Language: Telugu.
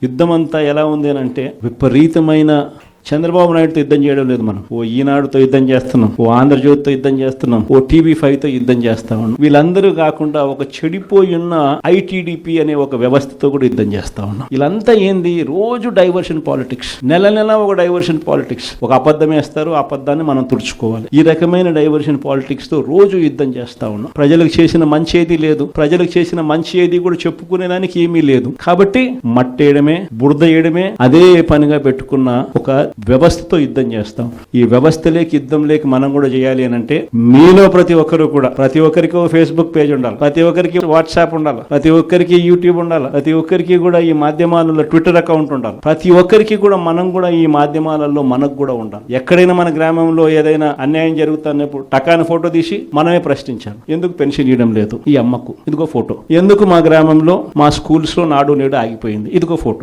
యుద్ధం అంతా ఎలా ఉంది అని అంటే విపరీతమైన చంద్రబాబు నాయుడుతో యుద్ధం చేయడం లేదు మనం. ఓ ఈనాడుతో యుద్ధం చేస్తున్నాం, ఓ ఆంధ్రజ్యోతితో యుద్ధం చేస్తున్నాం, ఓ TV5తో యుద్ధం చేస్తా ఉన్నాం. వీళ్ళందరూ కాకుండా ఒక చెడిపోయి ఉన్న ITDP అనే ఒక వ్యవస్థతో కూడా యుద్ధం చేస్తా ఉన్నాం. వీళ్ళంతా ఏంది, రోజు డైవర్షన్ పాలిటిక్స్, నెల ఒక డైవర్షన్ పాలిటిక్స్. ఒక అబద్ధం వేస్తారు, ఆ అబద్ధాన్ని మనం తుడుచుకోవాలి. ఈ రకమైన డైవర్షన్ పాలిటిక్స్ తో రోజు యుద్ధం చేస్తా ఉన్నాం. ప్రజలకు చేసిన మంచి ఏది లేదు, ప్రజలకు చేసిన మంచి ఏది కూడా చెప్పుకునేదానికి ఏమీ లేదు. కాబట్టి మట్టేయడమే, బురద వేయడమే అదే పనిగా పెట్టుకున్న ఒక వ్యవస్థతో యుద్ధం చేస్తాం. ఈ వ్యవస్థ లేక యుద్ధం లేక మనం కూడా చేయాలి అని అంటే మీలో ప్రతి ఒక్కరు కూడా, ప్రతి ఒక్కరికి ఫేస్బుక్ పేజ్ ఉండాలి, ప్రతి ఒక్కరికి వాట్సాప్ ఉండాలి, ప్రతి ఒక్కరికి యూట్యూబ్ ఉండాలి, ప్రతి ఒక్కరికి కూడా ఈ మాధ్యమాలలో ట్విట్టర్ అకౌంట్ ఉండాలి. ప్రతి ఒక్కరికి కూడా మనం కూడా ఈ మాధ్యమాలలో మనకు కూడా ఉండాలి. ఎక్కడైనా మన గ్రామంలో ఏదైనా అన్యాయం జరుగుతున్నప్పుడు టకాని ఫోటో తీసి మనమే ప్రశ్నించాలి. ఎందుకు పెన్షన్ ఇవ్వడం లేదు ఈ అమ్మకు, ఇదిగో ఫోటో. ఎందుకు మా గ్రామంలో మా స్కూల్స్ లో నాడు నేడు ఆగిపోయింది, ఇదిగో ఫోటో.